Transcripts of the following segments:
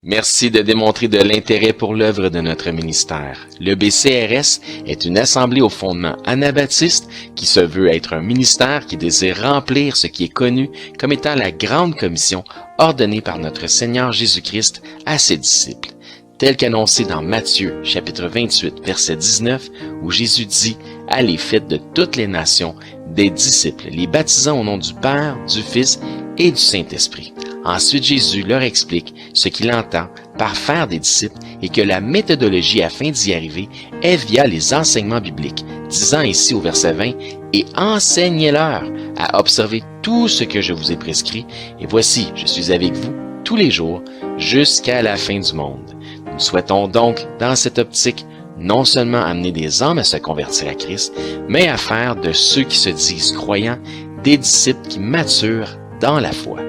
Merci de démontrer de l'intérêt pour l'œuvre de notre ministère. Le BCRS est une assemblée au fondement anabaptiste qui se veut être un ministère qui désire remplir ce qui est connu comme étant la grande commission ordonnée par notre Seigneur Jésus-Christ à ses disciples, tel qu'annoncé dans Matthieu chapitre 28 verset 19 où Jésus dit « Allez, faites de toutes les nations des disciples, les baptisant au nom du Père, du Fils et du Saint-Esprit. » Ensuite, Jésus leur explique ce qu'il entend par faire des disciples et que la méthodologie afin d'y arriver est via les enseignements bibliques, disant ici au verset 20 « Et enseignez-leur à observer tout ce que je vous ai prescrit, et voici, je suis avec vous tous les jours jusqu'à la fin du monde. » Nous souhaitons donc, dans cette optique, non seulement amener des âmes à se convertir à Christ, mais à faire de ceux qui se disent croyants des disciples qui maturent dans la foi.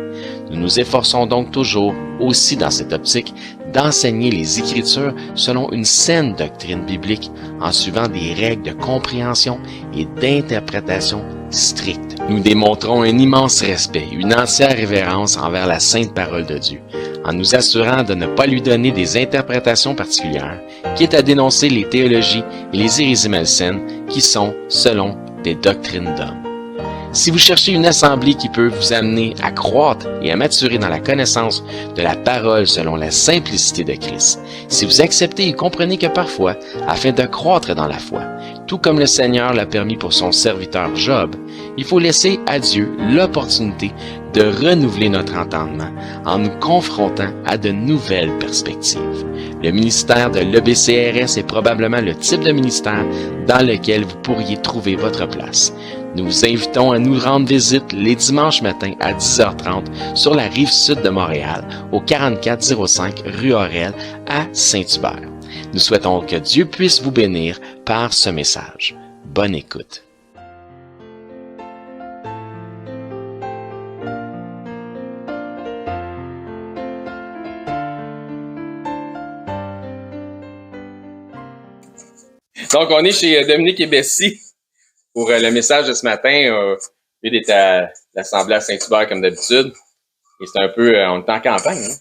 Nous nous efforçons donc toujours, aussi dans cette optique, d'enseigner les Écritures selon une saine doctrine biblique en suivant des règles de compréhension et d'interprétation strictes. Nous démontrons un immense respect, une entière révérence envers la sainte parole de Dieu, en nous assurant de ne pas lui donner des interprétations particulières, quitte à dénoncer les théologies et les hérésies malsaines qui sont, selon, des doctrines d'hommes. Si vous cherchez une assemblée qui peut vous amener à croître et à maturer dans la connaissance de la parole selon la simplicité de Christ, si vous acceptez et comprenez que parfois, afin de croître dans la foi, tout comme le Seigneur l'a permis pour son serviteur Job, il faut laisser à Dieu l'opportunité de renouveler notre entendement en nous confrontant à de nouvelles perspectives. Le ministère de l'EBCRS est probablement le type de ministère dans lequel vous pourriez trouver votre place. Nous vous invitons à nous rendre visite les dimanches matins à 10h30 sur la rive sud de Montréal, au 4405 rue Aurel à Saint-Hubert. Nous souhaitons que Dieu puisse vous bénir par ce message. Bonne écoute. Donc, on est chez Dominique et Bessie pour le message de ce matin. Lui est à l'Assemblée à Saint-Hubert comme d'habitude. Et c'est un peu, on est en campagne. Hein?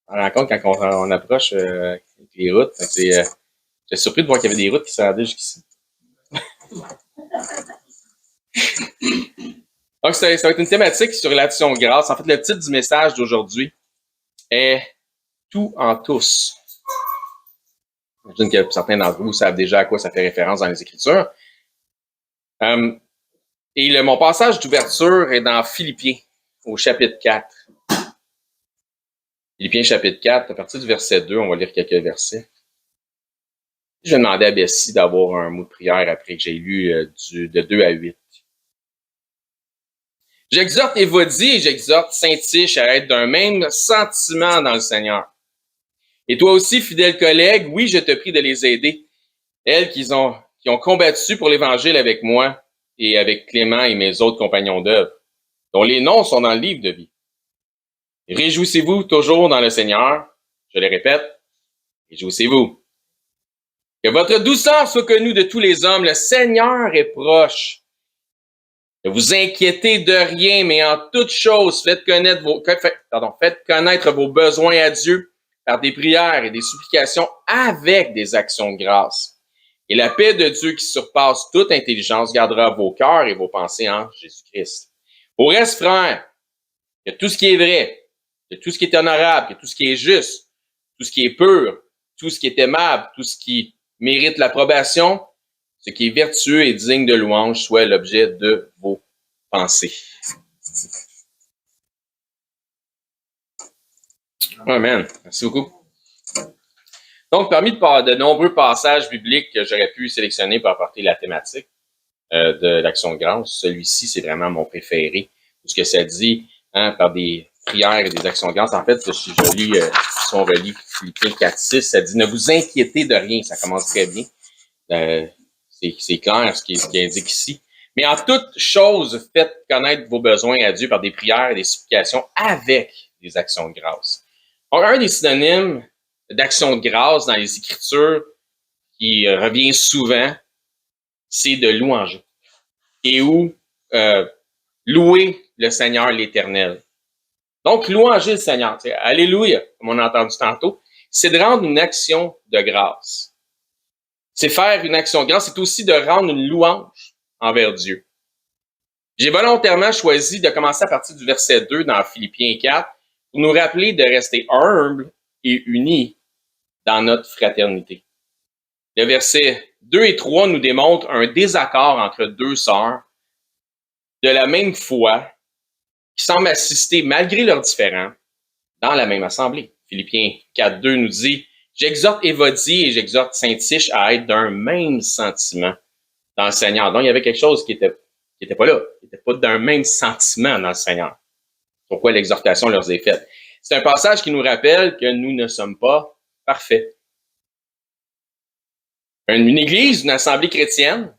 On se rend compte quand on approche les routes. J'étais surpris de voir qu'il y avait des routes qui se rendaient jusqu'ici. Donc, ça va être une thématique sur l'action de grâce. En fait, le titre du message d'aujourd'hui est « Tout en tous ». J'imagine que certains d'entre vous savent déjà à quoi ça fait référence dans les Écritures. Et mon passage d'ouverture est dans Philippiens, au chapitre 4. Philippiens, chapitre 4, à partir du verset 2, on va lire quelques versets. Je vais demander à Bessie d'avoir un mot de prière après que j'ai lu de 2 à 8. J'exhorte Évodie et j'exhorte Saint-Tiche à être d'un même sentiment dans le Seigneur. Et toi aussi, fidèle collègue, oui, je te prie de les aider. Elles qui ont combattu pour l'Évangile avec moi et avec Clément et mes autres compagnons d'œuvre, dont les noms sont dans le livre de vie. Réjouissez-vous toujours dans le Seigneur. Je le répète, réjouissez-vous. Que votre douceur soit connue de tous les hommes. Le Seigneur est proche. Ne vous inquiétez de rien, mais en toute chose, faites connaître vos besoins à Dieu par des prières et des supplications avec des actions de grâce. Et la paix de Dieu qui surpasse toute intelligence gardera vos cœurs et vos pensées en Jésus-Christ. Au reste, frères, que tout ce qui est vrai, que tout ce qui est honorable, que tout ce qui est juste, tout ce qui est pur, tout ce qui est aimable, tout ce qui mérite l'approbation, ce qui est vertueux et digne de louange soit l'objet de vos pensées. Amen. Merci beaucoup. Donc, parmi de nombreux passages bibliques que j'aurais pu sélectionner pour apporter la thématique de l'action de grâce, celui-ci, c'est vraiment mon préféré. Tout ce que ça dit, par des prières et des actions de grâce. En fait, si je lis, si on relit Philippiens 4-6, ça dit « Ne vous inquiétez de rien ». Ça commence très bien. C'est clair ce qui indique ici. Mais en toute chose, faites connaître vos besoins à Dieu par des prières et des supplications avec des actions de grâce. Donc, un des synonymes d'action de grâce dans les Écritures qui revient souvent, c'est de louanger. Et où louer le Seigneur l'Éternel. Donc, louanger le Seigneur, alléluia, comme on a entendu tantôt, c'est de rendre une action de grâce. C'est faire une action de grâce, c'est aussi de rendre une louange envers Dieu. J'ai volontairement choisi de commencer à partir du verset 2 dans Philippiens 4 pour nous rappeler de rester humbles et unis dans notre fraternité. Le verset 2 et 3 nous démontrent un désaccord entre deux sœurs de la même foi qui semblent assister, malgré leurs différends, dans la même assemblée. Philippiens 4.2 nous dit « J'exhorte Évodie et j'exhorte Syntyche à être d'un même sentiment dans le Seigneur. » Donc, il y avait quelque chose qui était pas là, qui n'était pas d'un même sentiment dans le Seigneur. Pourquoi l'exhortation leur est faite? C'est un passage qui nous rappelle que nous ne sommes pas parfaits. Une église, une assemblée chrétienne,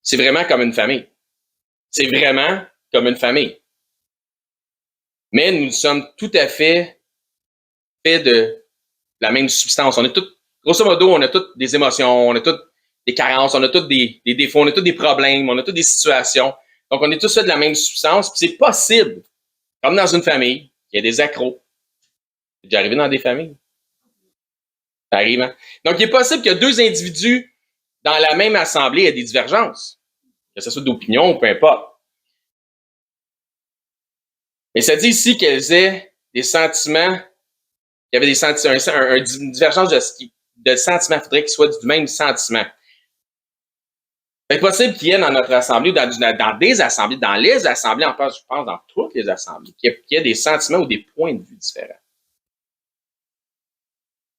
c'est vraiment comme une famille. C'est vraiment comme une famille. Mais nous sommes tout à fait faits de la même substance. On est tous, grosso modo, on a toutes des émotions, on a toutes des carences, on a tous des défauts, on a tous des problèmes, on a toutes des situations. Donc, on est tous faits de la même substance. Puis c'est possible, comme dans une famille, qu'il y ait des accros. C'est déjà arrivé dans des familles. Ça arrive, hein? Donc, il est possible que deux individus dans la même assemblée aient des divergences, que ce soit d'opinion ou peu importe. Mais ça dit ici qu'elles aient des sentiments, qu'il y avait des sentiments, une divergence de sentiments. Il faudrait qu'ils soient du même sentiment. C'est possible qu'il y ait dans notre assemblée, dans des assemblées, dans les assemblées, en fait, je pense dans toutes les assemblées, qu'il y ait des sentiments ou des points de vue différents.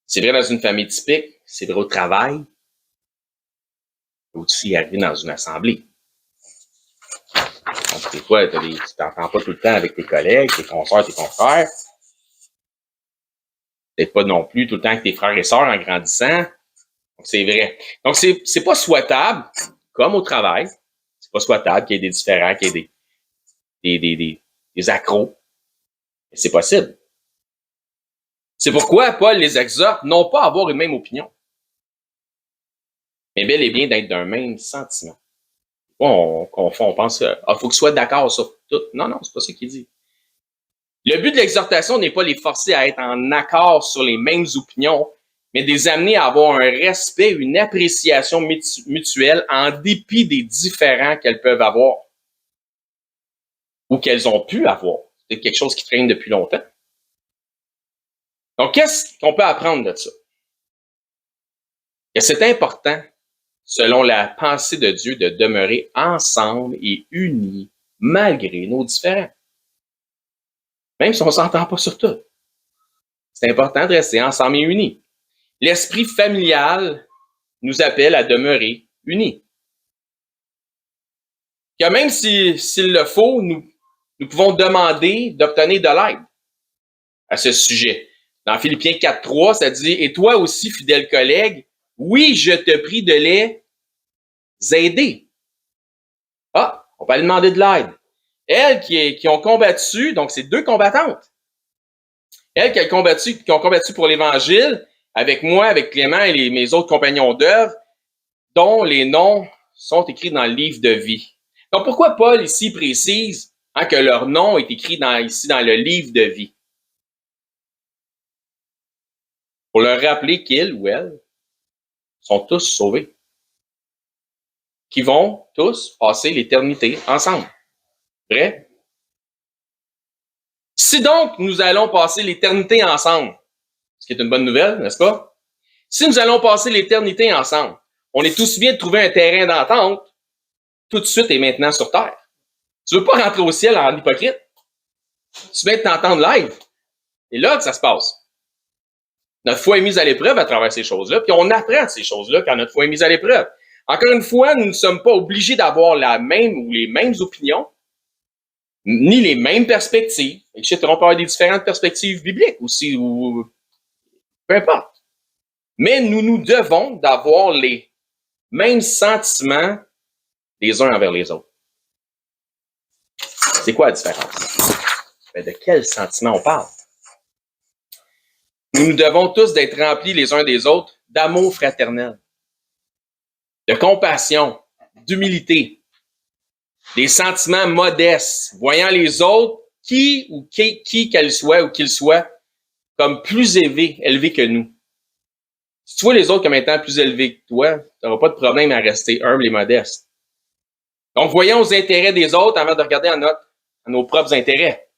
C'est vrai dans une famille typique, c'est vrai au travail, aussi arriver dans une assemblée. Donc, des fois, tu t'entends pas tout le temps avec tes collègues, tes consoeurs, tes confrères. Peut-être pas non plus tout le temps avec tes frères et sœurs en grandissant. Donc, c'est vrai. Donc, c'est pas souhaitable, comme au travail, c'est pas souhaitable qu'il y ait des différends, qu'il y ait des accros. Mais c'est possible. C'est pourquoi Paul les exhorte non pas à avoir une même opinion, mais bel et bien d'être d'un même sentiment. On confond, on pense qu'il faut qu'ils soient d'accord sur tout. Non, non, c'est pas ça qu'il dit. Le but de l'exhortation n'est pas les forcer à être en accord sur les mêmes opinions, mais de les amener à avoir un respect, une appréciation mutuelle en dépit des différends qu'elles peuvent avoir ou qu'elles ont pu avoir. C'est quelque chose qui traîne depuis longtemps. Donc, qu'est-ce qu'on peut apprendre de ça? Et c'est important, selon la pensée de Dieu, de demeurer ensemble et unis malgré nos différends. Même si on ne s'entend pas sur tout. C'est important de rester ensemble et unis. L'esprit familial nous appelle à demeurer unis. Que même s'il le faut, nous pouvons demander d'obtenir de l'aide à ce sujet. Dans Philippiens 4.3, ça dit « Et toi aussi, fidèle collègue, oui, je te prie de les aider. » Ah, on peut aller demander de l'aide. Elles qui ont combattu, donc c'est deux combattantes. Elles qui ont combattu pour l'Évangile, avec moi, avec Clément et mes autres compagnons d'œuvre, dont les noms sont écrits dans le livre de vie. Donc, pourquoi Paul ici précise que leur nom est écrit ici dans le livre de vie? Pour leur rappeler qu'ils ou elles sont tous sauvés, qui vont tous passer l'éternité ensemble. Vrai? Si donc nous allons passer l'éternité ensemble, ce qui est une bonne nouvelle, n'est-ce pas? Si nous allons passer l'éternité ensemble, on est tous bien de trouver un terrain d'entente tout de suite et maintenant sur Terre. Tu veux pas rentrer au ciel en hypocrite? Tu viens de t'entendre live. Et là que ça se passe. Notre foi est mise à l'épreuve à travers ces choses-là, puis on apprend ces choses-là quand notre foi est mise à l'épreuve. Encore une fois, nous ne sommes pas obligés d'avoir la même ou les mêmes opinions, ni les mêmes perspectives. On peut avoir des différentes perspectives bibliques aussi, ou peu importe. Mais nous devons d'avoir les mêmes sentiments les uns envers les autres. C'est quoi la différence? De quel sentiment on parle? Nous devons tous d'être remplis les uns des autres d'amour fraternel, de compassion, d'humilité, des sentiments modestes, voyant les autres qui qu'elle soit ou qu'il soit comme plus élevé que nous. Si tu vois les autres comme étant plus élevés que toi, tu n'auras pas de problème à rester humble et modeste. Donc, voyons aux intérêts des autres avant de regarder à nos propres intérêts.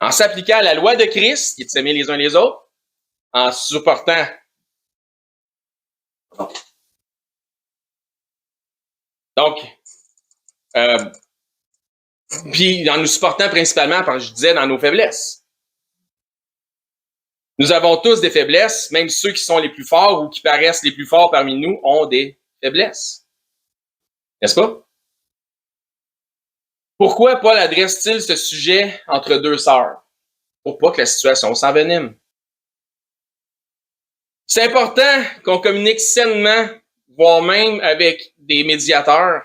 En s'appliquant à la loi de Christ, qui est de s'aimer les uns les autres, en supportant donc, puis en nous supportant principalement, comme je disais, dans nos faiblesses. Nous avons tous des faiblesses, même ceux qui sont les plus forts ou qui paraissent les plus forts parmi nous ont des faiblesses. N'est-ce pas? Pourquoi Paul adresse-t-il ce sujet entre deux sœurs? Pour pas que la situation s'envenime. C'est important qu'on communique sainement, voire même avec des médiateurs,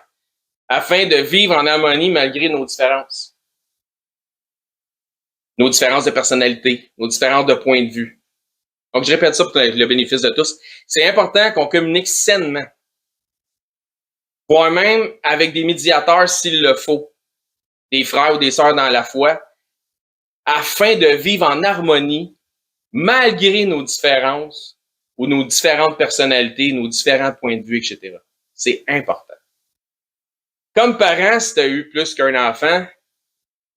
afin de vivre en harmonie malgré nos différences. Nos différences de personnalité, nos différences de point de vue. Donc, je répète ça pour le bénéfice de tous. C'est important qu'on communique sainement, voire même avec des médiateurs s'il le faut, des frères ou des sœurs dans la foi, afin de vivre en harmonie malgré nos différences ou nos différentes personnalités, nos différents points de vue, etc. C'est important. Comme parent, si tu as eu plus qu'un enfant,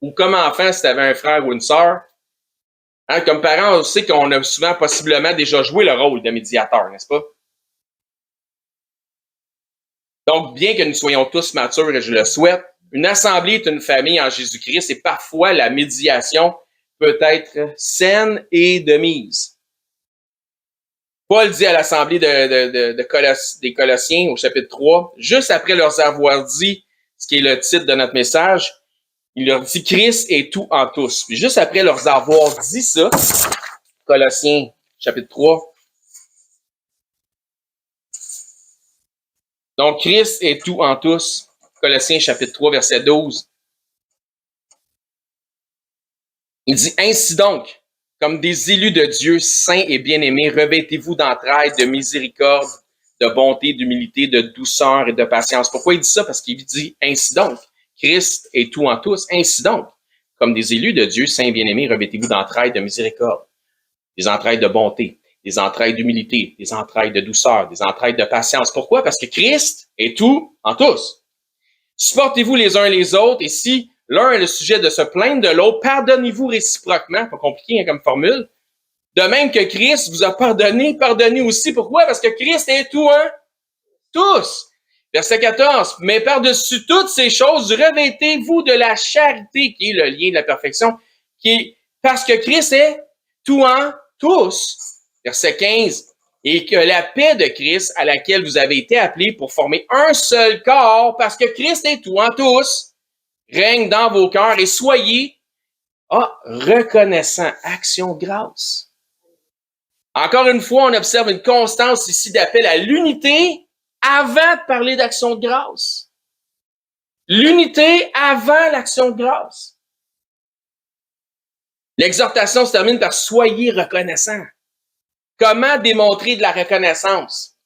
ou comme enfant, si tu avais un frère ou une sœur, hein, comme parent, on sait qu'on a souvent possiblement déjà joué le rôle de médiateur, n'est-ce pas? Donc, bien que nous soyons tous matures, et je le souhaite, une assemblée est une famille en Jésus-Christ et parfois la médiation peut être saine et de mise. Paul dit à l'assemblée des Colossiens au chapitre 3, juste après leur avoir dit ce qui est le titre de notre message, il leur dit Christ est tout en tous. Puis juste après leur avoir dit ça, Colossiens chapitre 3, donc Christ est tout en tous, Colossiens chapitre 3, verset 12. Il dit ainsi donc, comme des élus de Dieu, saints et bien-aimés, revêtez-vous d'entrailles, de miséricorde, de bonté, d'humilité, de douceur et de patience. Pourquoi il dit ça? Parce qu'il dit ainsi donc. Christ est tout en tous. Ainsi donc, comme des élus de Dieu, saints et bien-aimés, revêtez-vous d'entrailles de miséricorde, des entrailles de bonté, des entrailles d'humilité, des entrailles de douceur, des entrailles de patience. Pourquoi? Parce que Christ est tout en tous. Supportez-vous les uns les autres et si l'un est le sujet de se plaindre de l'autre, pardonnez-vous réciproquement, pas compliqué hein, comme formule. De même que Christ vous a pardonné, pardonnez aussi. Pourquoi? Parce que Christ est tout, hein? Tous. Verset 14. Mais par-dessus toutes ces choses, revêtez-vous de la charité, qui est le lien de la perfection, qui est parce que Christ est tout en tous. Verset 15. Et que la paix de Christ, à laquelle vous avez été appelés pour former un seul corps, parce que Christ est tout en tous, règne dans vos cœurs et soyez reconnaissants. Action de grâce. Encore une fois, on observe une constance ici d'appel à l'unité avant de parler d'action de grâce. L'unité avant l'action de grâce. L'exhortation se termine par « Soyez reconnaissants ». Comment démontrer de la reconnaissance?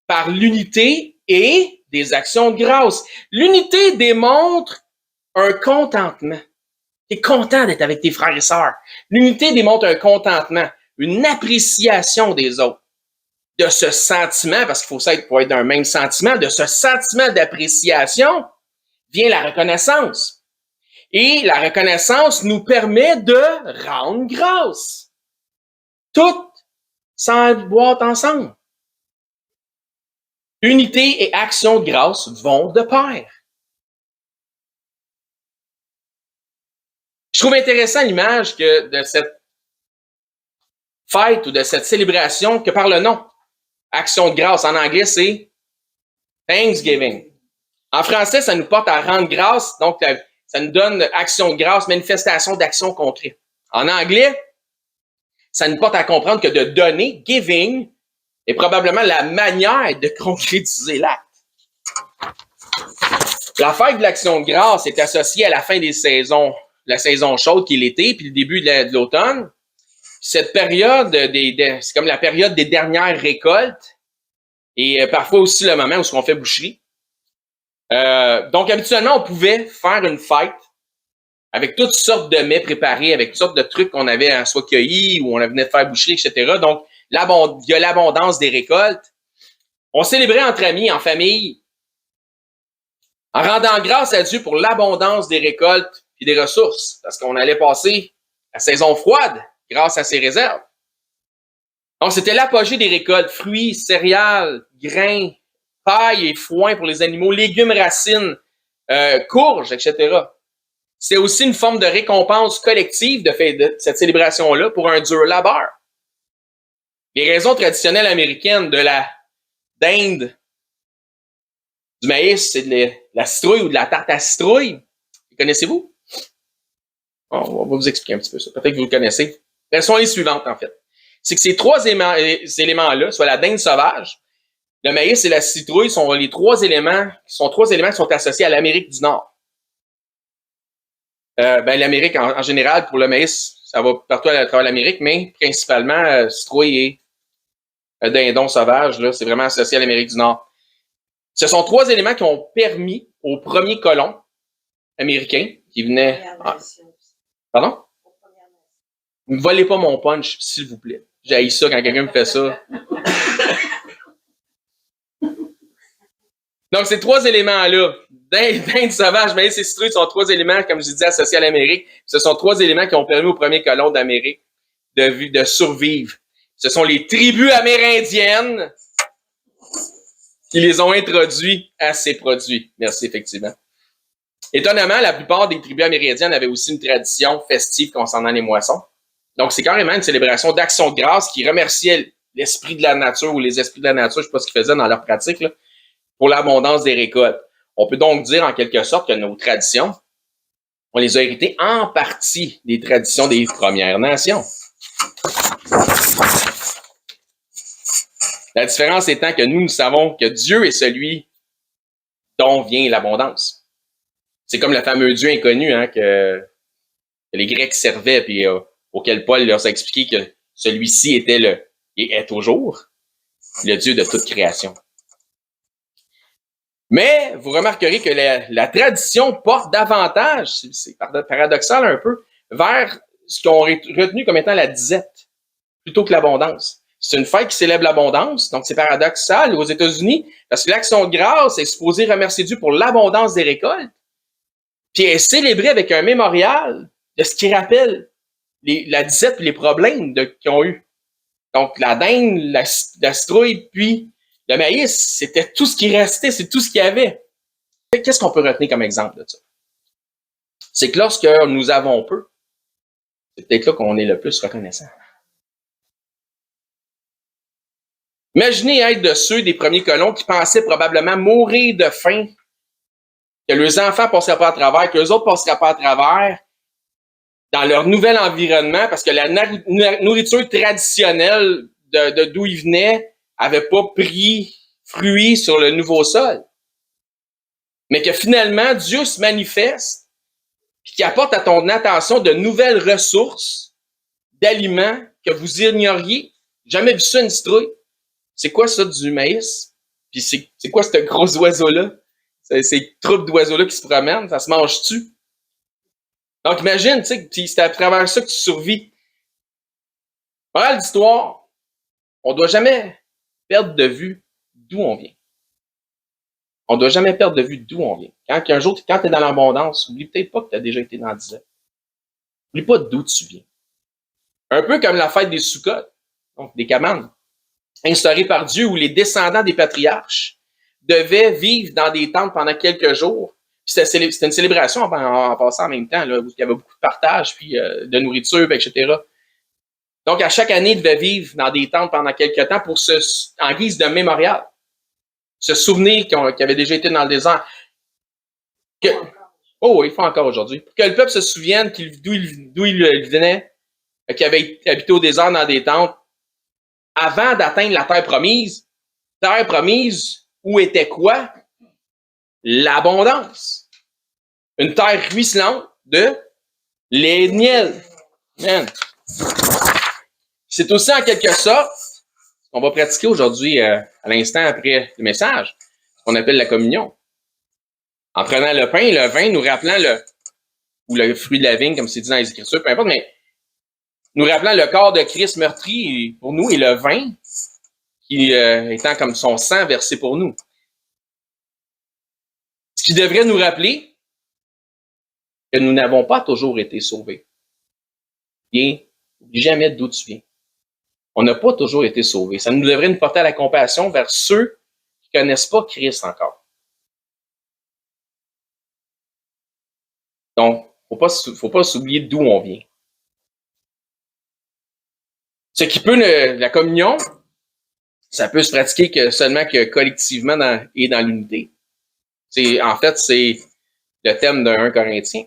Par l'unité et des actions de grâce. L'unité démontre un contentement. Tu es content d'être avec tes frères et sœurs. L'unité démontre un contentement, une appréciation des autres. De ce sentiment, parce qu'il faut ça pour être d'un même sentiment, de ce sentiment d'appréciation vient la reconnaissance. Et la reconnaissance nous permet de rendre grâce. Tout s'emboîte ensemble. Unité et action de grâce vont de pair. Je trouve intéressant l'image que de cette fête ou de cette célébration que par le nom. Action de grâce. En anglais, c'est Thanksgiving. En français, ça nous porte à rendre grâce. Donc, ça nous donne action de grâce, manifestation d'action concrète. En anglais, ça nous porte à comprendre que de donner, giving, est probablement la manière de concrétiser l'acte. La fête de l'action de grâce est associée à la fin des saisons, la saison chaude qui est l'été, puis le début de l'automne. Cette période, c'est comme la période des dernières récoltes et parfois aussi le moment où on fait boucherie. Donc, habituellement, on pouvait faire une fête avec toutes sortes de mets préparés, avec toutes sortes de trucs qu'on avait soit cueillis ou on venait de faire boucherie, etc. Donc, il y a l'abondance des récoltes. On célébrait entre amis, en famille, en rendant grâce à Dieu pour l'abondance des récoltes et des ressources, parce qu'on allait passer la saison froide grâce à ses réserves. Donc, c'était l'apogée des récoltes, fruits, céréales, grains, paille et foin pour les animaux, légumes, racines, courges, etc. C'est aussi une forme de récompense collective de cette célébration-là pour un dur labeur. Les raisons traditionnelles américaines de la dinde, du maïs, c'est de la citrouille ou de la tarte à citrouille. Les connaissez-vous? On va vous expliquer un petit peu ça. Peut-être que vous le connaissez. Elles sont les suivantes, en fait. C'est que ces trois éléments-là, soit la dinde sauvage, le maïs et la citrouille sont les trois éléments qui sont associés à l'Amérique du Nord. L'Amérique, en général, pour le maïs, ça va partout à travers l'Amérique, mais principalement, citrouille et dindon sauvage, là, c'est vraiment associé à l'Amérique du Nord. Ce sont trois éléments qui ont permis aux premiers colons américains qui venaient... Pardon? Ne me volez pas mon punch, s'il vous plaît. J'haïs ça quand quelqu'un me fait ça. Donc, ces trois éléments-là, dinde sauvage, maïs et citrouille, sont trois éléments, comme je disais, associés à l'Amérique. Ce sont trois éléments qui ont permis aux premiers colons d'Amérique de survivre. Ce sont les tribus amérindiennes qui les ont introduits à ces produits. Merci, effectivement. Étonnamment, la plupart des tribus amérindiennes avaient aussi une tradition festive concernant les moissons. Donc, c'est carrément une célébration d'action de grâce qui remerciait l'esprit de la nature ou les esprits de la nature, je ne sais pas ce qu'ils faisaient dans leur pratique, là, pour l'abondance des récoltes. On peut donc dire en quelque sorte que nos traditions, on les a héritées en partie des traditions des Premières Nations. La différence étant que nous savons que Dieu est celui dont vient l'abondance. C'est comme le fameux Dieu inconnu que les Grecs servaient, puis auquel Paul leur a expliqué que celui-ci était et est toujours le Dieu de toute création. Mais vous remarquerez que la tradition porte davantage, c'est paradoxal un peu, vers ce qu'on a retenu comme étant la disette, plutôt que l'abondance. C'est une fête qui célèbre l'abondance, donc c'est paradoxal aux États-Unis, parce que l'action de grâce est supposée remercier Dieu pour l'abondance des récoltes, puis elle est célébrée avec un mémorial de ce qui rappelle la disette et les problèmes qu'ils ont eu. Donc la dinde, la citrouille, puis le maïs, c'était tout ce qui restait, c'est tout ce qu'il y avait. Qu'est-ce qu'on peut retenir comme exemple de ça? C'est que lorsque nous avons peu, c'est peut-être là qu'on est le plus reconnaissant. Imaginez être de ceux des premiers colons qui pensaient probablement mourir de faim, que leurs enfants ne passeraient pas à travers, que les autres ne passeraient pas à travers, dans leur nouvel environnement, parce que la nourriture traditionnelle d'où ils venaient n'avait pas pris fruit sur le nouveau sol. Mais que finalement, Dieu se manifeste et qui apporte à ton attention de nouvelles ressources d'aliments que vous ignoriez. Jamais vu ça, une citrouille. C'est quoi ça, du maïs? Puis c'est quoi ce gros oiseau-là? Ces troupes d'oiseaux-là qui se promènent, ça se mange-tu? Donc imagine, tu sais, c'est à travers ça que tu survis. Morale d'histoire, on ne doit jamais perdre de vue d'où on vient. On ne doit jamais perdre de vue d'où on vient. Quand tu es dans l'abondance, oublie peut-être pas que tu as déjà été dans la disette. Oublie pas d'où tu viens. Un peu comme la fête des Sukkot, donc des Kamanes, instaurée par Dieu où les descendants des patriarches devaient vivre dans des tentes pendant quelques jours. C'était une célébration en passant en même temps, là, où il y avait beaucoup de partage, puis de nourriture, etc. Donc, à chaque année, ils devaient vivre dans des tentes pendant quelques temps en guise de mémorial. Se souvenir qu'ils avaient déjà été dans le désert. Ils font encore aujourd'hui. Pour que le peuple se souvienne d'où il venait, qu'il avait habité au désert dans des tentes, avant d'atteindre la terre promise. Terre promise, où était quoi? L'abondance. Une terre ruisselante de lait et de miel. Man. C'est aussi en quelque sorte ce qu'on va pratiquer aujourd'hui à l'instant après le message, ce qu'on appelle la communion. En prenant le pain et le vin, nous rappelant ou le fruit de la vigne, comme c'est dit dans les Écritures, peu importe, mais nous rappelant le corps de Christ meurtri pour nous et le vin qui étant comme son sang versé pour nous. Ce qui devrait nous rappeler que nous n'avons pas toujours été sauvés. Bien, jamais d'où tu viens. On n'a pas toujours été sauvés. Ça nous devrait nous porter à la compassion vers ceux qui ne connaissent pas Christ encore. Donc, faut pas s'oublier d'où on vient. Ce qui peut, la communion, ça peut se pratiquer seulement que collectivement et dans l'unité. En fait, c'est le thème de 1 Corinthiens.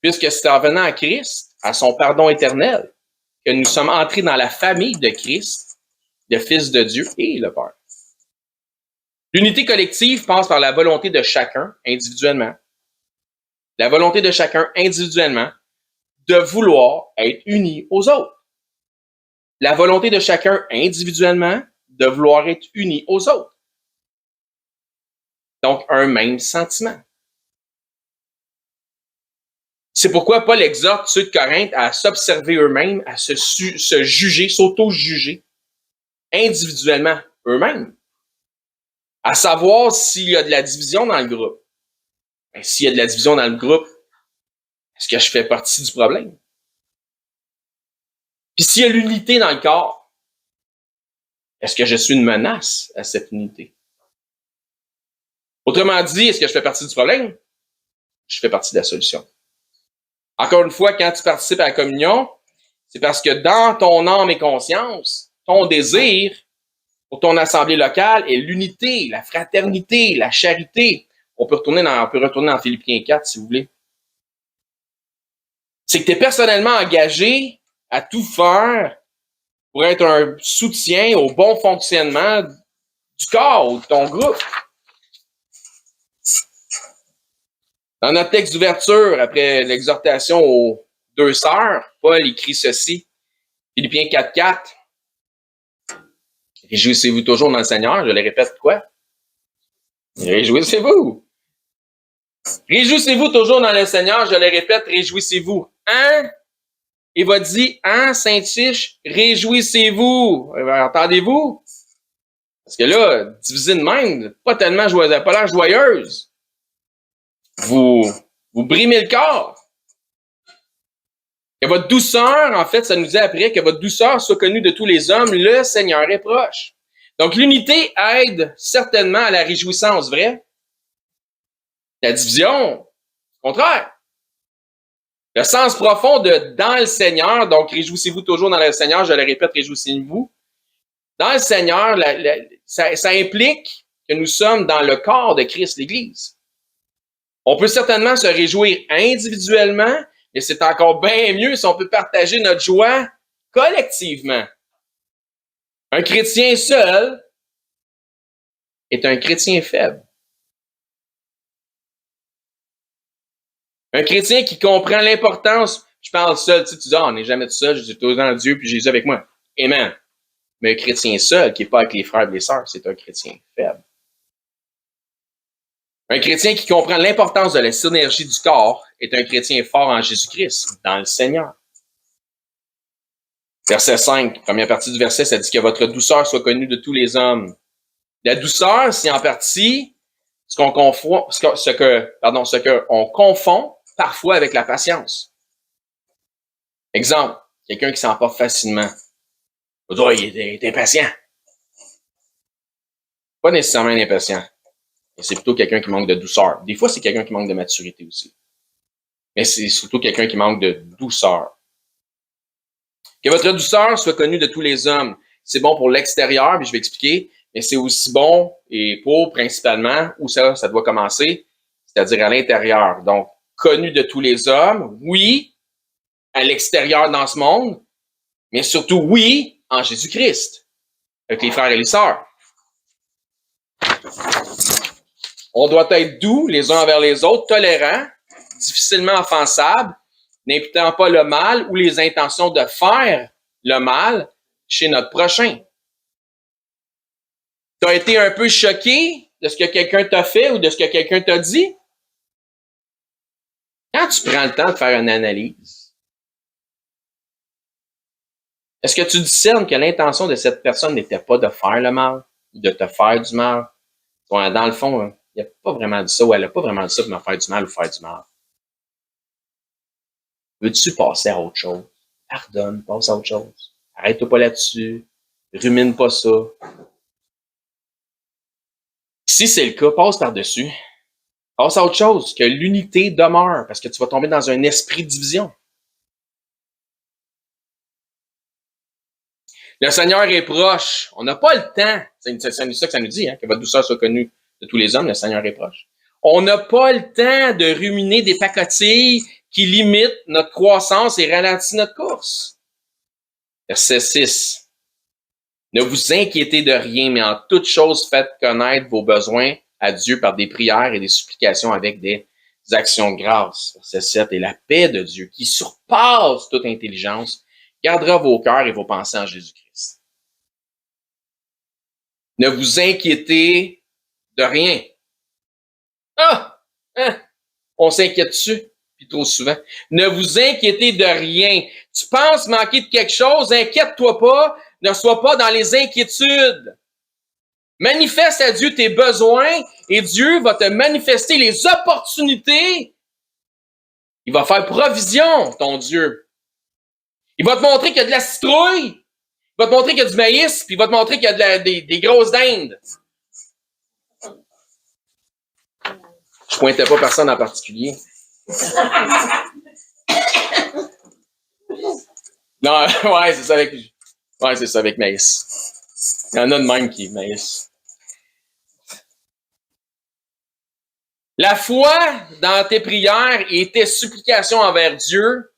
Puisque c'est en venant à Christ, à son pardon éternel, que nous sommes entrés dans la famille de Christ, le Fils de Dieu et le Père. L'unité collective passe par la volonté de chacun individuellement. La volonté de chacun individuellement de vouloir être uni aux autres. La volonté de chacun individuellement de vouloir être uni aux autres. Donc, un même sentiment. C'est pourquoi Paul exhorte ceux de Corinthe à s'observer eux-mêmes, à se juger, s'auto-juger individuellement eux-mêmes. À savoir s'il y a de la division dans le groupe. Ben, s'il y a de la division dans le groupe, est-ce que je fais partie du problème? Puis s'il y a l'unité dans le corps, est-ce que je suis une menace à cette unité? Autrement dit, est-ce que je fais partie du problème? Je fais partie de la solution. Encore une fois, quand tu participes à la communion, c'est parce que dans ton âme et conscience, ton désir pour ton assemblée locale est l'unité, la fraternité, la charité. On peut retourner dans Philippiens 4, si vous voulez. C'est que tu es personnellement engagé à tout faire pour être un soutien au bon fonctionnement du corps ou de ton groupe. Dans notre texte d'ouverture, après l'exhortation aux deux sœurs, Paul écrit ceci, Philippiens 4:4. Réjouissez-vous toujours dans le Seigneur. Je le répète, quoi? Réjouissez-vous. Réjouissez-vous toujours dans le Seigneur. Je le répète, réjouissez-vous. Hein? Il va dire, hein, Saint-Tiche, réjouissez-vous. Entendez-vous? Parce que là, divisé de même, pas tellement joyeuse, pas l'air joyeuse. Vous brimez le corps. Que votre douceur, en fait, ça nous dit après, que votre douceur soit connue de tous les hommes, le Seigneur est proche. Donc, l'unité aide certainement à la réjouissance, vrai? La division, au contraire. Le sens profond de dans le Seigneur, donc réjouissez-vous toujours dans le Seigneur, je le répète, réjouissez-vous. Dans le Seigneur, ça implique que nous sommes dans le corps de Christ, l'Église. On peut certainement se réjouir individuellement, mais c'est encore bien mieux si on peut partager notre joie collectivement. Un chrétien seul est un chrétien faible. Un chrétien qui comprend l'importance, je parle seul, tu dis, on n'est jamais tout seul, je suis toujours dans Dieu, puis Jésus avec moi. Amen. Mais un chrétien seul, qui n'est pas avec les frères et les sœurs, c'est un chrétien faible. Un chrétien qui comprend l'importance de la synergie du corps est un chrétien fort en Jésus-Christ, dans le Seigneur. Verset 5, première partie du verset, ça dit que votre douceur soit connue de tous les hommes. La douceur, c'est en partie ce qu'on confond parfois avec la patience. Exemple, quelqu'un qui s'emporte facilement. On va dire, il est impatient. Pas nécessairement un impatient. C'est plutôt quelqu'un qui manque de douceur. Des fois, c'est quelqu'un qui manque de maturité aussi. Mais c'est surtout quelqu'un qui manque de douceur. Que votre douceur soit connue de tous les hommes. C'est bon pour l'extérieur, puis je vais expliquer, mais c'est aussi bon et pour principalement où ça doit commencer, c'est-à-dire à l'intérieur. Donc, connu de tous les hommes, oui, à l'extérieur dans ce monde, mais surtout oui, en Jésus-Christ, avec les frères et les sœurs. On doit être doux les uns envers les autres, tolérants, difficilement offensables, n'imputant pas le mal ou les intentions de faire le mal chez notre prochain. Tu as été un peu choqué de ce que quelqu'un t'a fait ou de ce que quelqu'un t'a dit? Quand tu prends le temps de faire une analyse, est-ce que tu discernes que l'intention de cette personne n'était pas de faire le mal, ou de te faire du mal? Dans le fond, il n'a pas vraiment dit ça, ou elle n'a pas vraiment dit ça pour me faire du mal ou faire du mal. Veux-tu passer à autre chose? Pardonne, passe à autre chose. Arrête-toi pas là-dessus. Rumine pas ça. Si c'est le cas, passe par-dessus. Passe à autre chose, que l'unité demeure, parce que tu vas tomber dans un esprit de division. Le Seigneur est proche. On n'a pas le temps. C'est ça que ça nous dit, que votre douceur soit connue de tous les hommes. Le Seigneur est proche. On n'a pas le temps de ruminer des pacotilles qui limitent notre croissance et ralentissent notre course. Verset 6. Ne vous inquiétez de rien, mais en toute chose, faites connaître vos besoins à Dieu par des prières et des supplications avec des actions de grâce. Verset 7. Et la paix de Dieu, qui surpasse toute intelligence, gardera vos cœurs et vos pensées en Jésus-Christ. Ne vous inquiétez de rien. On s'inquiète dessus, puis trop souvent. Ne vous inquiétez de rien. Tu penses manquer de quelque chose, inquiète-toi pas, ne sois pas dans les inquiétudes. Manifeste à Dieu tes besoins et Dieu va te manifester les opportunités. Il va faire provision, ton Dieu. Il va te montrer qu'il y a de la citrouille, il va te montrer qu'il y a du maïs, puis il va te montrer qu'il y a des grosses dindes. Je pointais pas personne en particulier. Non, ouais, c'est ça avec maïs. Il y en a de même qui maïs. La foi dans tes prières et tes supplications envers Dieu,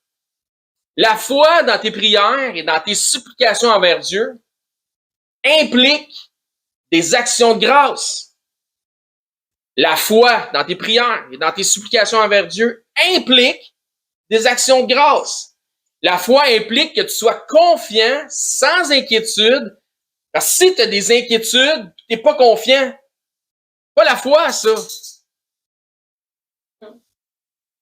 la foi dans tes prières et dans tes supplications envers Dieu implique des actions de grâce. La foi dans tes prières et dans tes supplications envers Dieu implique des actions de grâce. La foi implique que tu sois confiant, sans inquiétude, parce que si tu as des inquiétudes, tu n'es pas confiant. Pas la foi, ça.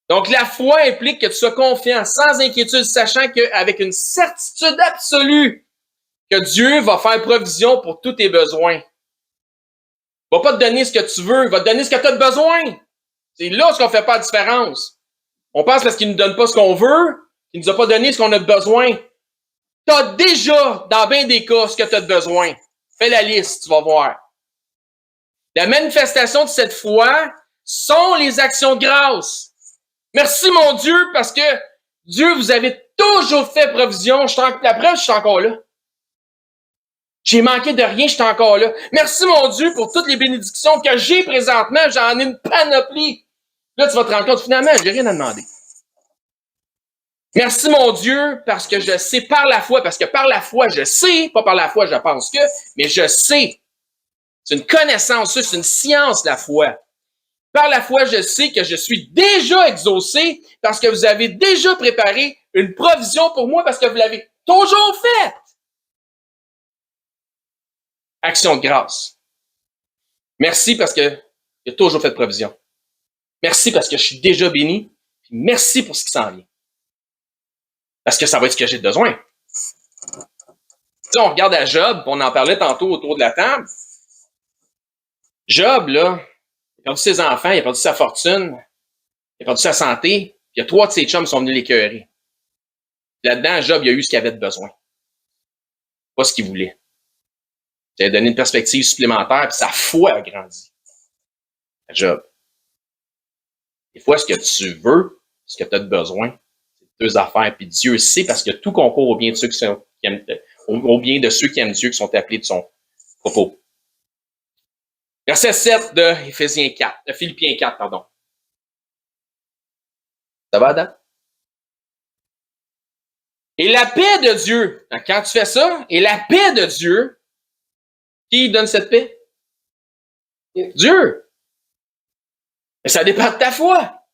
Donc, la foi implique que tu sois confiant, sans inquiétude, sachant qu'avec une certitude absolue que Dieu va faire provision pour tous tes besoins. Il va pas te donner ce que tu veux, il va te donner ce que tu as besoin. C'est là ce qu'on fait pas la différence. On pense parce qu'il ne nous donne pas ce qu'on veut, qu'il ne nous a pas donné ce qu'on a besoin. Tu as déjà, dans bien des cas, ce que tu as besoin. Fais la liste, tu vas voir. La manifestation de cette foi sont les actions de grâce. Merci, mon Dieu, parce que Dieu, vous avez toujours fait provision. La preuve, je suis encore là. J'ai manqué de rien, je suis encore là. Merci, mon Dieu, pour toutes les bénédictions que j'ai présentement. J'en ai une panoplie. Là, tu vas te rendre compte, finalement, j'ai rien à demander. Merci, mon Dieu, parce que je sais par la foi, parce que par la foi, je sais, pas par la foi, je pense que, mais je sais. C'est une connaissance, c'est une science, la foi. Par la foi, je sais que je suis déjà exaucé parce que vous avez déjà préparé une provision pour moi parce que vous l'avez toujours faite. Action de grâce. Merci parce que j'ai toujours fait de provision. Merci parce que je suis déjà béni. Puis merci pour ce qui s'en vient. Parce que ça va être ce que j'ai besoin. Tu sais, on regarde à Job, on en parlait tantôt autour de la table. Job, là, il a perdu ses enfants, il a perdu sa fortune, il a perdu sa santé. Puis il y a 3 de ses chums qui sont venus l'écœurer. Là-dedans, Job, il a eu ce qu'il avait de besoin. Pas ce qu'il voulait. Il a donné une perspective supplémentaire, puis sa foi a grandi. Job. Des fois, ce que tu veux, ce que tu as de besoin, c'est 2 affaires. Puis Dieu sait parce que tout concourt au bien de ceux qui aiment, au bien de ceux qui aiment Dieu, qui sont appelés de son propos. Verset 7 de Philippiens 4, pardon. Ça va, Adam? Et la paix de Dieu, quand tu fais ça, et la paix de Dieu, qui donne cette paix? Dieu. Mais ça dépend de ta foi.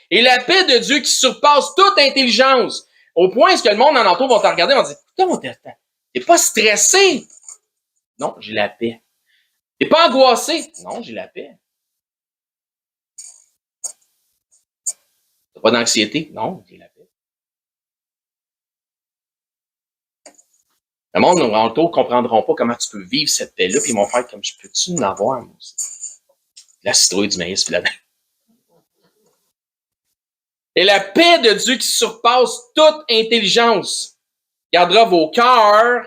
Et la paix de Dieu qui surpasse toute intelligence, au point que le monde en entour va te regarder et va dire, comment t'es pas stressé? Non, j'ai la paix. T'es pas angoissé? Non, j'ai la paix. Pas d'anxiété? Non, j'ai la paix. Le monde autour ne comprendront pas comment tu peux vivre cette paix-là, puis ils vont faire comme je peux-tu en avoir, moi aussi? La citrouille du maïs, puis la Et la paix de Dieu qui surpasse toute intelligence gardera vos cœurs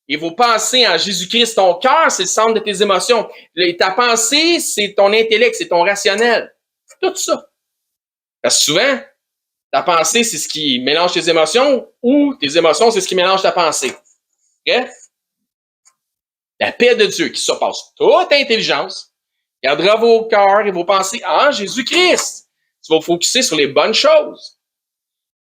et vos pensées en Jésus-Christ. Ton cœur, c'est le centre de tes émotions. Ta pensée, c'est ton intellect, c'est ton rationnel. Tout ça. Parce que souvent, ta pensée, c'est ce qui mélange tes émotions ou tes émotions, c'est ce qui mélange ta pensée. Okay? La paix de Dieu qui surpasse toute intelligence gardera vos cœurs et vos pensées en Jésus-Christ. Tu vas focusser sur les bonnes choses.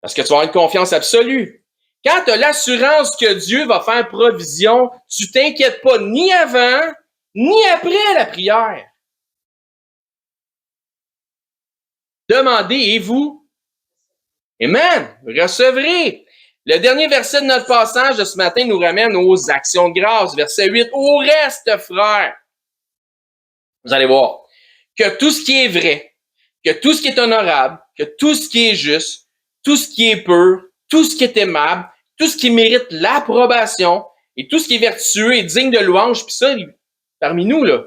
Parce que tu vas avoir une confiance absolue. Quand tu as l'assurance que Dieu va faire provision, tu t'inquiètes pas ni avant, ni après la prière. Demandez et vous, amen, recevrez. Le dernier verset de notre passage de ce matin nous ramène aux actions de grâce. Verset 8, au reste, frères. Vous allez voir que tout ce qui est vrai, que tout ce qui est honorable, que tout ce qui est juste, tout ce qui est pur, tout ce qui est aimable, tout ce qui mérite l'approbation et tout ce qui est vertueux et digne de louange, puis ça, parmi nous, là,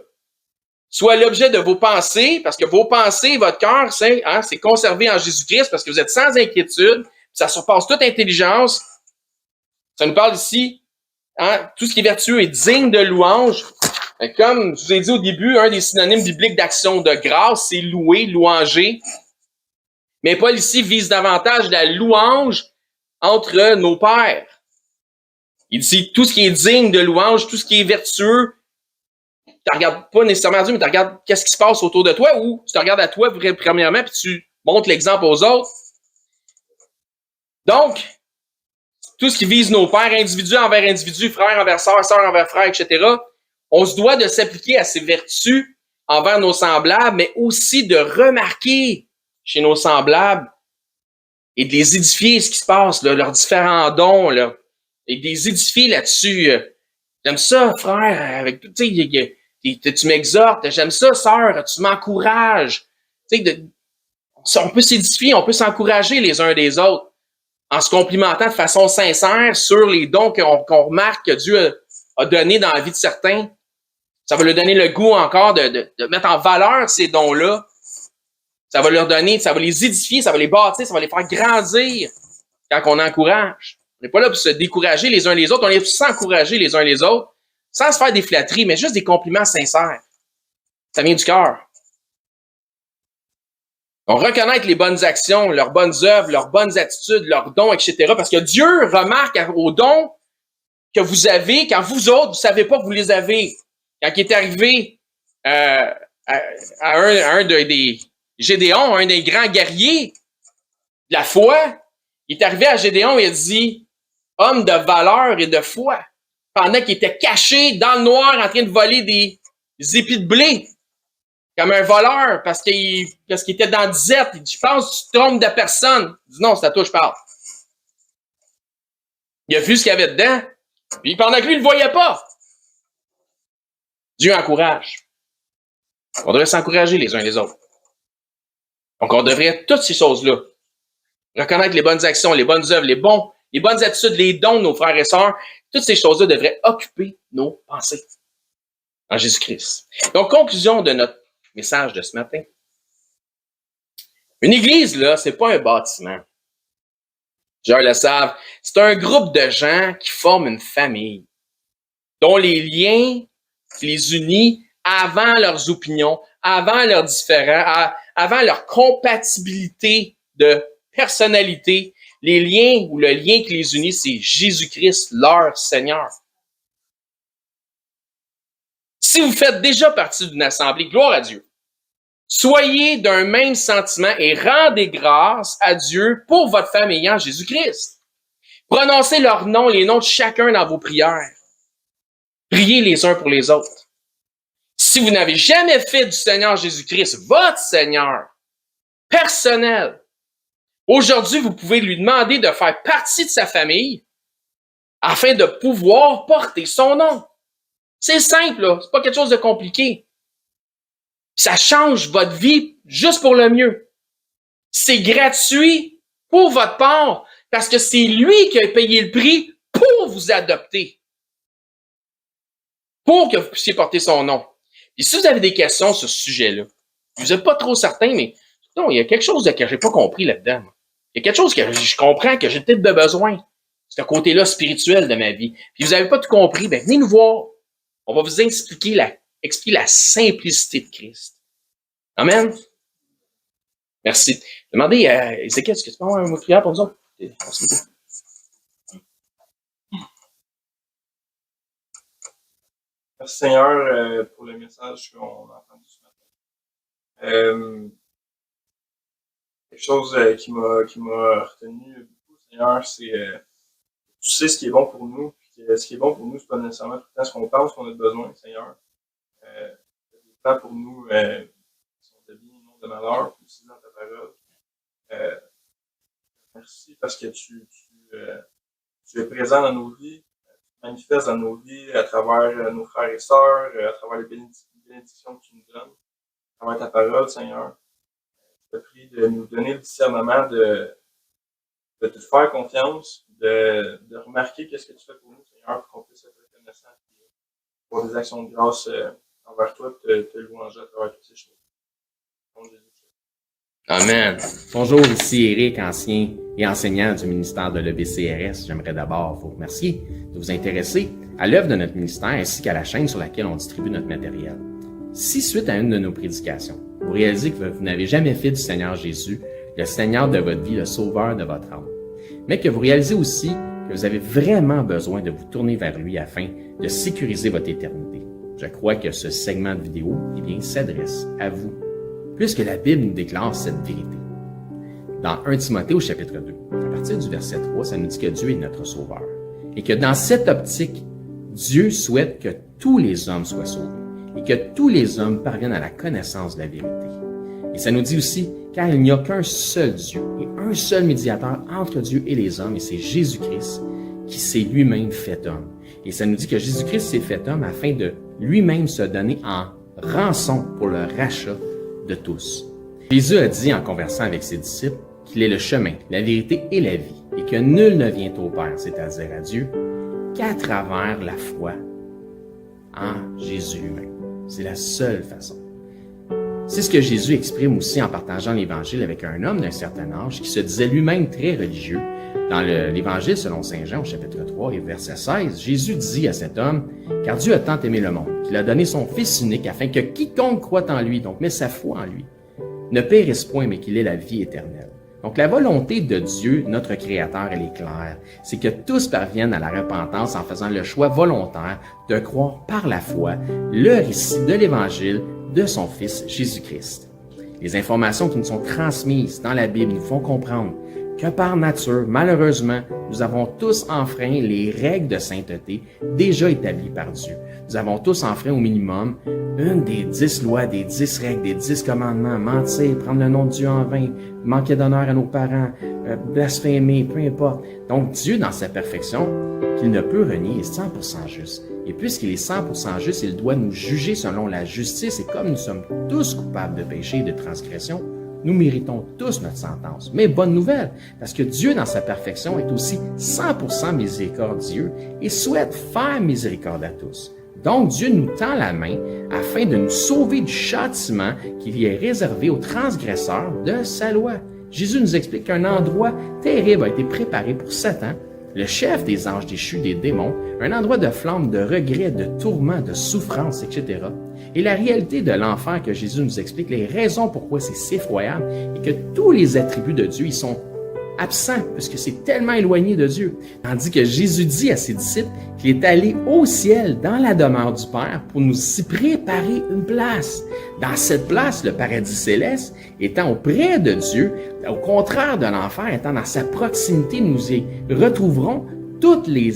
soit l'objet de vos pensées, parce que vos pensées, votre cœur, c'est conservé en Jésus-Christ, parce que vous êtes sans inquiétude, ça surpasse toute intelligence. Ça nous parle ici, tout ce qui est vertueux et digne de louange. Comme je vous ai dit au début, un des synonymes bibliques d'action de grâce, c'est louer, louanger. Mais Paul ici vise davantage la louange entre nos pères. Il dit tout ce qui est digne de louange, tout ce qui est vertueux. Tu ne regardes pas nécessairement Dieu, mais tu regardes qu'est-ce qui se passe autour de toi, ou tu te regardes à toi premièrement, puis tu montres l'exemple aux autres. Donc, tout ce qui vise nos pères, individu envers individu, frère envers sœur, sœur envers frère, etc., on se doit de s'appliquer à ces vertus envers nos semblables, mais aussi de remarquer chez nos semblables et de les édifier ce qui se passe, là, leurs différents dons, là, et de les édifier là-dessus. J'aime ça, frère, avec tu sais, tu m'exhortes, j'aime ça, sœur, tu m'encourages. Tu sais, on peut s'édifier, on peut s'encourager les uns des autres en se complimentant de façon sincère sur les dons qu'on remarque que Dieu a donnés dans la vie de certains. Ça va leur donner le goût encore de mettre en valeur ces dons-là. Ça va leur donner, ça va les édifier, ça va les bâtir, ça va les faire grandir quand on encourage. On n'est pas là pour se décourager les uns les autres, on est pour s'encourager les uns les autres, sans se faire des flatteries, mais juste des compliments sincères. Ça vient du cœur. On reconnaître les bonnes actions, leurs bonnes œuvres, leurs bonnes attitudes, leurs dons, etc. Parce que Dieu remarque aux dons que vous avez quand vous autres, vous ne savez pas que vous les avez. Quand il est arrivé à un des Gédéon, un des grands guerriers de la foi, il est arrivé à Gédéon et il a dit « Homme de valeur et de foi », pendant qu'il était caché dans le noir en train de voler des épis de blé, comme un voleur, parce qu'il était dans la disette. Il dit « Je pense que tu te trompes de personne. » Il dit « Non, c'est à toi que je parle. » Il a vu ce qu'il y avait dedans, puis pendant que lui, il ne le voyait pas. Dieu encourage. On devrait s'encourager les uns les autres. Donc, on devrait toutes ces choses-là reconnaître les bonnes actions, les bonnes œuvres, les bonnes attitudes, les dons de nos frères et sœurs. Toutes ces choses-là devraient occuper nos pensées en Jésus-Christ. Donc, conclusion de notre message de ce matin. Une église, là, c'est pas un bâtiment. Plusieurs le savent. C'est un groupe de gens qui forment une famille, dont les liens qui les unissent avant leurs opinions, avant leurs différends, avant leur compatibilité de personnalité, les liens ou le lien qui les unit, c'est Jésus-Christ, leur Seigneur. Si vous faites déjà partie d'une assemblée, gloire à Dieu, soyez d'un même sentiment et rendez grâce à Dieu pour votre famille en Jésus-Christ. Prononcez leurs noms, les noms de chacun dans vos prières. Priez les uns pour les autres. Si vous n'avez jamais fait du Seigneur Jésus-Christ votre Seigneur personnel, aujourd'hui, vous pouvez lui demander de faire partie de sa famille afin de pouvoir porter son nom. C'est simple, là. C'est pas quelque chose de compliqué. Ça change votre vie juste pour le mieux. C'est gratuit pour votre part parce que c'est lui qui a payé le prix pour vous adopter, pour que vous puissiez porter son nom. Et si vous avez des questions sur ce sujet-là, vous n'êtes pas trop certain, mais non, il y a quelque chose que j'ai pas compris là-dedans. Il y a quelque chose que je comprends que j'ai peut-être de besoin. Ce côté-là spirituel de ma vie. Puis vous n'avez pas tout compris, ben venez nous voir. On va vous expliquer la simplicité de Christ. Amen. Merci. Demandez à Ézéchiel, est-ce que tu peux avoir un mot de prière pour nous autres? Merci Seigneur pour le message qu'on a entendu ce matin. Quelque chose qui m'a retenu beaucoup, Seigneur, c'est tu sais ce qui est bon pour nous. Puis ce qui est bon pour nous, c'est pas nécessairement tout le temps ce qu'on pense qu'on a besoin, Seigneur. Des plans pour nous qui sont de bien et non de malheur, comme aussi dans ta parole. Merci parce que tu es présent dans nos vies, tu manifestes dans nos vies à travers nos frères et sœurs, à travers les bénédictions que tu nous donnes, à travers ta parole, Seigneur. Je te prie de nous donner le discernement de te faire confiance, de remarquer qu'est-ce que tu fais pour nous, Seigneur, pour qu'on puisse être reconnaissant pour des actions de grâce envers toi, te louanger à travers toutes ces choses. Amen. Bonjour, ici Éric, ancien et enseignant du ministère de l'EBCRS. J'aimerais d'abord vous remercier de vous intéresser à l'œuvre de notre ministère ainsi qu'à la chaîne sur laquelle on distribue notre matériel. Si, suite à une de nos prédications, vous réalisez que vous n'avez jamais fait du Seigneur Jésus le Seigneur de votre vie, le Sauveur de votre âme, mais que vous réalisez aussi que vous avez vraiment besoin de vous tourner vers lui afin de sécuriser votre éternité, je crois que ce segment de vidéo s'adresse à vous, puisque la Bible nous déclare cette vérité. Dans 1 Timothée au chapitre 2, à partir du verset 3, ça nous dit que Dieu est notre Sauveur. Et que dans cette optique, Dieu souhaite que tous les hommes soient sauvés et que tous les hommes parviennent à la connaissance de la vérité. Et ça nous dit aussi, car il n'y a qu'un seul Dieu et un seul médiateur entre Dieu et les hommes, et c'est Jésus-Christ qui s'est lui-même fait homme. Et ça nous dit que Jésus-Christ s'est fait homme afin de lui-même se donner en rançon pour le rachat de tous. Jésus a dit en conversant avec ses disciples qu'il est le chemin, la vérité et la vie, et que nul ne vient au Père, c'est-à-dire à Dieu, qu'à travers la foi en Jésus lui-même. C'est la seule façon. C'est ce que Jésus exprime aussi en partageant l'Évangile avec un homme d'un certain âge qui se disait lui-même très religieux. Dans l'Évangile selon Saint Jean au chapitre 3 et verset 16, Jésus dit à cet homme « Car Dieu a tant aimé le monde, qu'il a donné son Fils unique, afin que quiconque croit en lui, donc met sa foi en lui, ne périsse point, mais qu'il ait la vie éternelle. » Donc la volonté de Dieu, notre Créateur, elle est claire. C'est que tous parviennent à la repentance en faisant le choix volontaire de croire par la foi le récit de l'Évangile de son Fils Jésus-Christ. Les informations qui nous sont transmises dans la Bible nous font comprendre que par nature, malheureusement, nous avons tous enfreint les règles de sainteté déjà établies par Dieu. Nous avons tous enfreint au minimum une des 10 lois, des 10 règles, des 10 commandements, mentir, prendre le nom de Dieu en vain, manquer d'honneur à nos parents, blasphémer, peu importe. Donc Dieu, dans sa perfection, qu'il ne peut renier, est 100% juste. Et puisqu'il est 100% juste, il doit nous juger selon la justice. Et comme nous sommes tous coupables de péché et de transgression, nous méritons tous notre sentence. Mais bonne nouvelle, parce que Dieu, dans sa perfection, est aussi 100% miséricordieux et souhaite faire miséricorde à tous. Donc, Dieu nous tend la main afin de nous sauver du châtiment qui lui est réservé aux transgresseurs de sa loi. Jésus nous explique qu'un endroit terrible a été préparé pour Satan, le chef des anges déchus, des démons, un endroit de flamme, de regret, de tourment, de souffrance, etc. Et la réalité de l'enfer que Jésus nous explique, les raisons pourquoi c'est si effroyable, et que tous les attributs de Dieu, ils sont absents, parce que c'est tellement éloigné de Dieu. Tandis que Jésus dit à ses disciples qu'il est allé au ciel, dans la demeure du Père, pour nous y préparer une place. Dans cette place, le paradis céleste, étant auprès de Dieu, au contraire de l'enfer, étant dans sa proximité, nous y retrouverons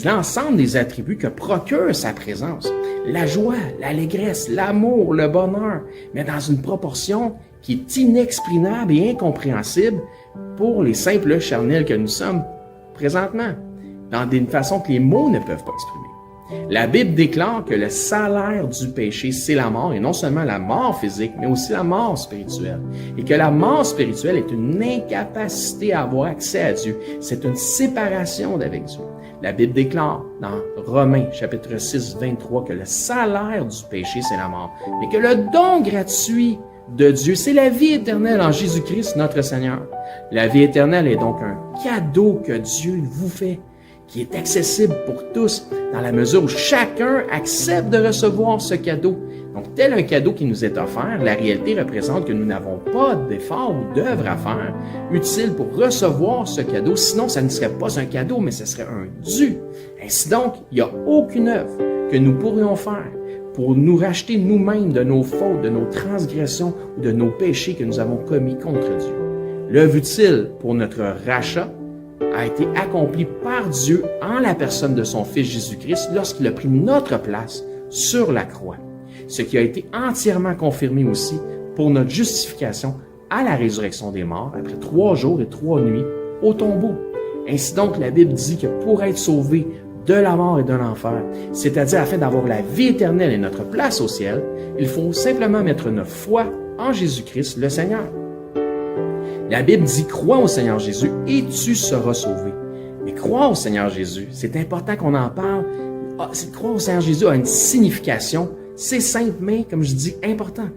l'ensemble des attributs que procure sa présence. La joie, l'allégresse, l'amour, le bonheur, mais dans une proportion qui est inexprimable et incompréhensible pour les simples charnels que nous sommes présentement, dans une façon que les mots ne peuvent pas exprimer. La Bible déclare que le salaire du péché, c'est la mort, et non seulement la mort physique, mais aussi la mort spirituelle. Et que la mort spirituelle est une incapacité à avoir accès à Dieu. C'est une séparation d'avec Dieu. La Bible déclare dans Romains chapitre 6, 23 que le salaire du péché, c'est la mort, mais que le don gratuit de Dieu, c'est la vie éternelle en Jésus-Christ, notre Seigneur. La vie éternelle est donc un cadeau que Dieu vous fait, qui est accessible pour tous, dans la mesure où chacun accepte de recevoir ce cadeau. Donc, tel un cadeau qui nous est offert, la réalité représente que nous n'avons pas d'effort ou d'œuvre à faire utile pour recevoir ce cadeau. Sinon, ça ne serait pas un cadeau, mais ce serait un dû. Ainsi donc, il n'y a aucune œuvre que nous pourrions faire pour nous racheter nous-mêmes de nos fautes, de nos transgressions ou de nos péchés que nous avons commis contre Dieu. L'œuvre utile pour notre rachat a été accomplie par Dieu en la personne de son Fils Jésus-Christ lorsqu'il a pris notre place sur la croix. Ce qui a été entièrement confirmé aussi pour notre justification à la résurrection des morts après 3 jours et 3 nuits au tombeau. Ainsi donc, la Bible dit que pour être sauvé de la mort et de l'enfer, c'est-à-dire afin d'avoir la vie éternelle et notre place au ciel, il faut simplement mettre notre foi en Jésus-Christ, le Seigneur. La Bible dit « Crois au Seigneur Jésus et tu seras sauvé ». Mais croire au Seigneur Jésus, c'est important qu'on en parle. Croire au Seigneur Jésus a une signification. C'est simple, mais, comme je dis, important.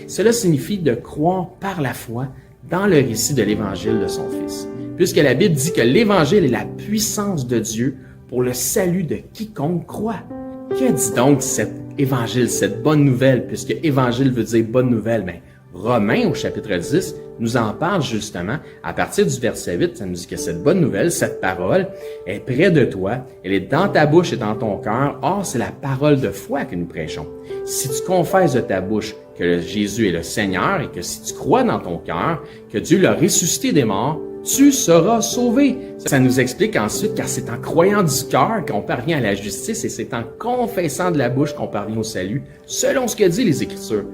Cela signifie de croire par la foi dans le récit de l'Évangile de son Fils. Puisque la Bible dit que l'Évangile est la puissance de Dieu pour le salut de quiconque croit. Que dit donc cet Évangile, cette bonne nouvelle, puisque Évangile veut dire bonne nouvelle? Mais Romains, au chapitre 10, nous en parle justement. À partir du verset 8, ça nous dit que cette bonne nouvelle, cette parole, est près de toi, elle est dans ta bouche et dans ton cœur. Or, c'est la parole de foi que nous prêchons. Si tu confesses de ta bouche que Jésus est le Seigneur et que si tu crois dans ton cœur que Dieu l'a ressuscité des morts, tu seras sauvé. Ça nous explique ensuite, car c'est en croyant du cœur qu'on parvient à la justice et c'est en confessant de la bouche qu'on parvient au salut, selon ce que dit les Écritures.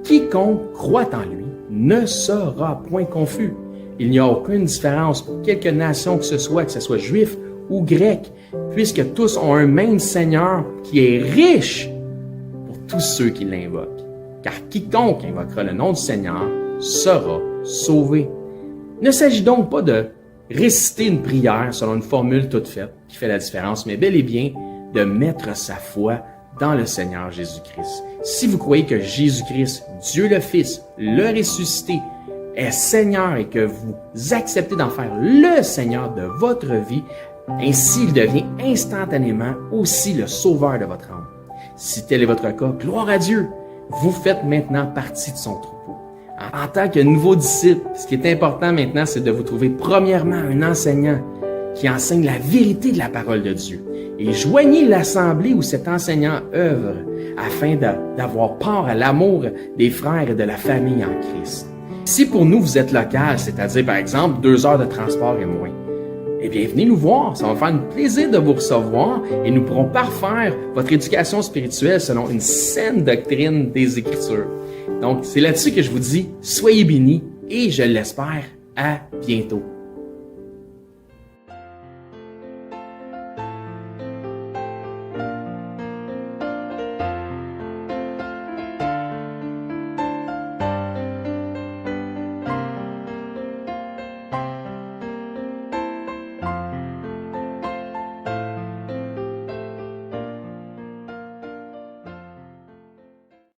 Quiconque croit en lui ne sera point confus. Il n'y a aucune différence pour quelque nation que ce soit juif ou grec, puisque tous ont un même Seigneur qui est riche pour tous ceux qui l'invoquent. Car quiconque invoquera le nom du Seigneur sera sauvé. Il ne s'agit donc pas de réciter une prière selon une formule toute faite qui fait la différence, mais bel et bien de mettre sa foi dans le Seigneur Jésus-Christ. Si vous croyez que Jésus-Christ, Dieu le Fils, le ressuscité, est Seigneur et que vous acceptez d'en faire le Seigneur de votre vie, ainsi il devient instantanément aussi le sauveur de votre âme. Si tel est votre cas, gloire à Dieu, vous faites maintenant partie de son troupeau. En tant que nouveau disciple, ce qui est important maintenant, c'est de vous trouver premièrement un enseignant qui enseigne la vérité de la parole de Dieu. Et joignez l'assemblée où cet enseignant œuvre afin d'avoir part à l'amour des frères et de la famille en Christ. Si pour nous vous êtes local, c'est-à-dire par exemple 2 heures de transport et moins, eh bien venez nous voir, ça va me faire un plaisir de vous recevoir et nous pourrons parfaire votre éducation spirituelle selon une saine doctrine des Écritures. Donc c'est là-dessus que je vous dis, soyez bénis et je l'espère, à bientôt.